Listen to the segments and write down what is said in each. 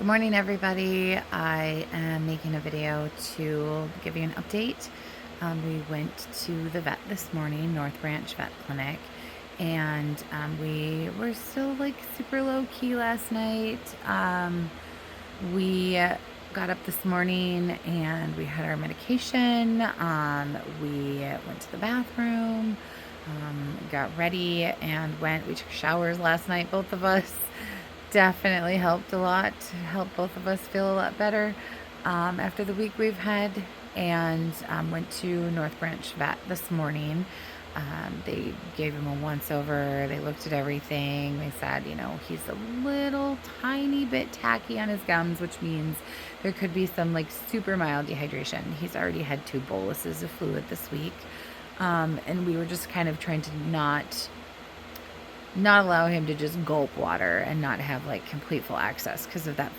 Good morning, everybody. I am making a video to give you an update. We went to the vet this morning, North Branch Vet Clinic, and we were still like super low key last night. We got up this morning and we had our medication. We went to the bathroom, got ready, and went. We took showers last night, both of us. Definitely helped a lot to help both of us feel a lot better after the week we've had. And went to North Branch Vet this morning. They gave him a once over. They looked at everything. They said, he's a little tiny bit tacky on his gums, which means there could be some like super mild dehydration. He's already had 2 boluses of fluid this week. And we were just kind of trying to not allow him to just gulp water and not have like complete full access because of that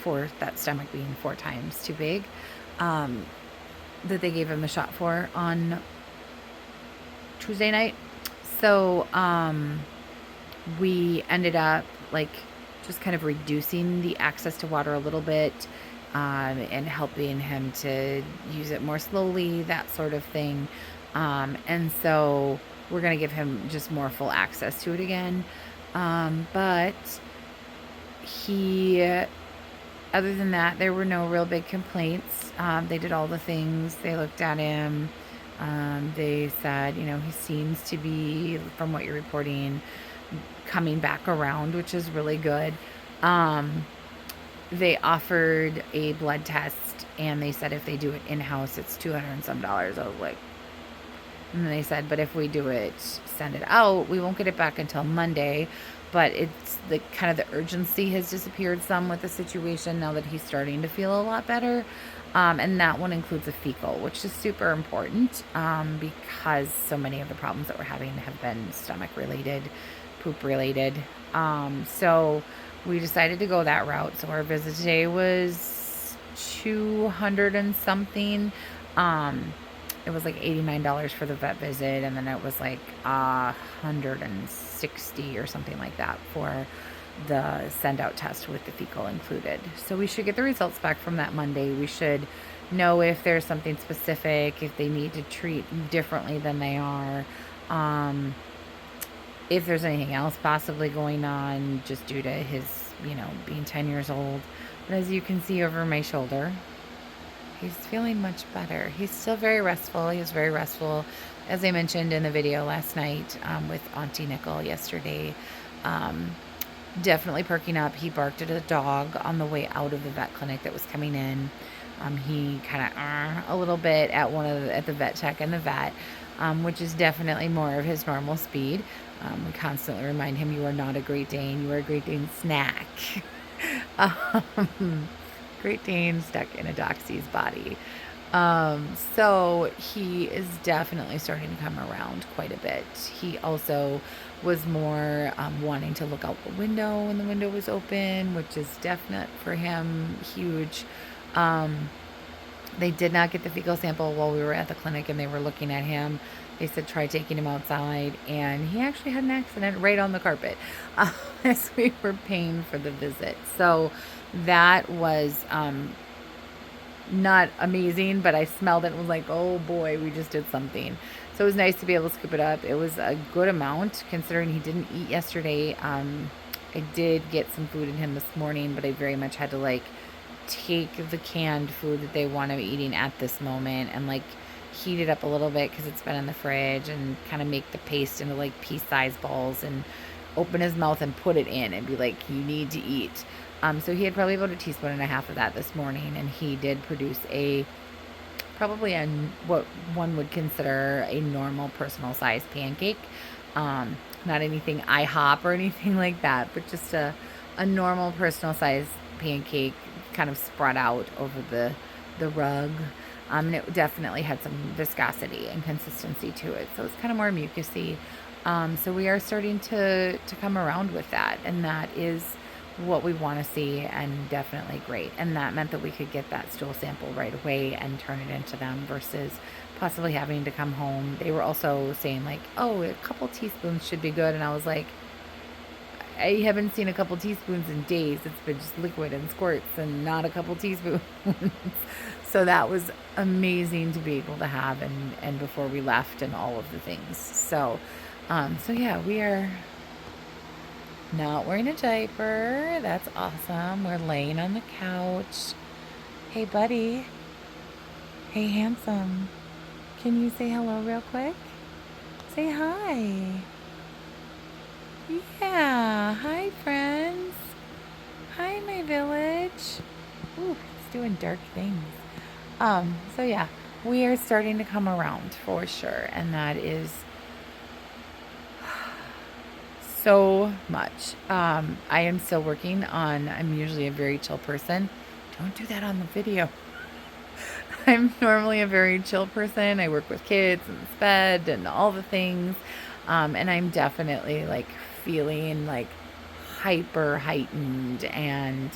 stomach being 4 times too big, that they gave him the shot for on Tuesday night. So we ended up like just kind of reducing the access to water a little bit, and helping him to use it more slowly, that sort of thing. And so we're going to give him just more full access to it again. But other than that, there were no real big complaints. They did all the things. They looked at him. They said, he seems to be, from what you're reporting, coming back around, which is really good. They offered a blood test, and they said if they do it in-house, it's $200 and some. I was like, and they said, but if we do it, send it out, we won't get it back until Monday. But it's the kind of the urgency has disappeared some with the situation now that he's starting to feel a lot better. And that one includes a fecal, which is super important, because so many of the problems that we're having have been stomach related, poop related. So we decided to go that route. So our visit today was $200 and something. It was like $89 for the vet visit, and then it was like $160 or something like that for the send out test with the fecal included. So we should get the results back from that Monday. We should know if there's something specific, if they need to treat differently than they are, if there's anything else possibly going on just due to his, being 10 years old. But as you can see over my shoulder, he's feeling much better. He's still very restful. He was very restful, as I mentioned in the video last night, with Auntie Nickel yesterday. Definitely perking up. He barked at a dog on the way out of the vet clinic that was coming in. He kind of a little bit at the vet tech and the vet, which is definitely more of his normal speed. We constantly remind him, you are not a Great Dane. You are a Great Dane snack. Great Dane stuck in a Doxy's body. So he is definitely starting to come around quite a bit. He also was more wanting to look out the window when the window was open, which is definite for him, huge. They did not get the fecal sample while we were at the clinic and they were looking at him. They said try taking him outside, and he actually had an accident right on the carpet as we were paying for the visit. So that was not amazing, but I smelled it and was like, oh boy, we just did something. So it was nice to be able to scoop it up. It was a good amount considering he didn't eat yesterday. I did get some food in him this morning, but I very much had to like take the canned food that they want to be eating at this moment and like heat it up a little bit because it's been in the fridge, and kind of make the paste into like pea-sized balls and open his mouth and put it in and be like, you need to eat. So he had probably about 1.5 teaspoons of that this morning, and he did produce probably what one would consider a normal personal size pancake. Not anything IHOP or anything like that, but just a normal personal size pancake kind of spread out over the rug. And it definitely had some viscosity and consistency to it. So it's kind of more mucusy. So we are starting to come around with that, and that is what we want to see, and definitely great. And that meant that we could get that stool sample right away and turn it into them versus possibly having to come home. They were also saying like, oh, a couple teaspoons should be good. And I was like, I haven't seen a couple teaspoons in days. It's been just liquid and squirts and not a couple teaspoons. So that was amazing to be able to have, and before we left and all of the things. So yeah, we are not wearing a diaper. That's awesome. We're laying on the couch. Hey, buddy. Hey, handsome. Can you say hello real quick? Say hi. Yeah. Hi, friends. Hi, my village. Ooh, it's doing dark things. So yeah, we are starting to come around for sure, and that is so much. I am still working on, I'm usually a very chill person. Don't do that on the video. I'm normally a very chill person. I work with kids and SPED and all the things. And I'm definitely like feeling like hyper heightened and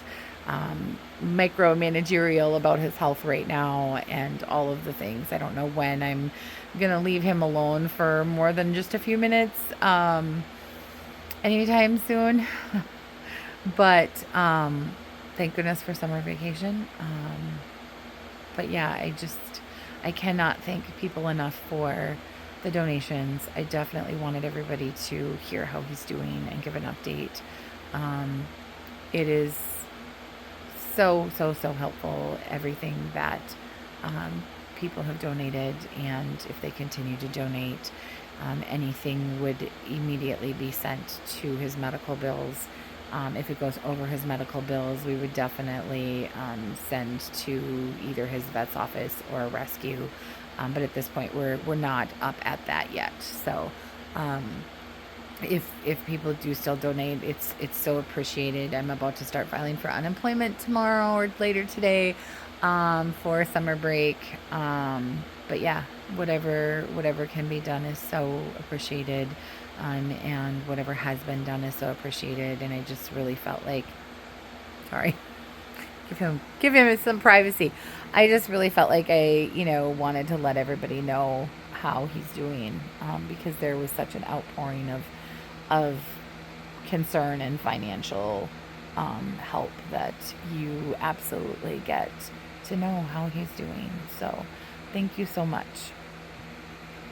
micromanagerial about his health right now and all of the things. I don't know when I'm going to leave him alone for more than just a few minutes anytime soon. But thank goodness for summer vacation. But yeah, I cannot thank people enough for the donations. I definitely wanted everybody to hear how he's doing and give an update. It is so, so, so helpful, everything that people have donated, and if they continue to donate, anything would immediately be sent to his medical bills. If it goes over his medical bills, we would definitely send to either his vet's office or a rescue. But at this point, we're not up at that yet. So if people do still donate, it's so appreciated. I'm about to start filing for unemployment tomorrow or later today for summer break. But yeah, whatever can be done is so appreciated, and whatever has been done is so appreciated. And I just really felt like, sorry, give him some privacy. I just really felt like I wanted to let everybody know how he's doing, because there was such an outpouring of concern and financial help that you absolutely get to know how he's doing. So thank you so much.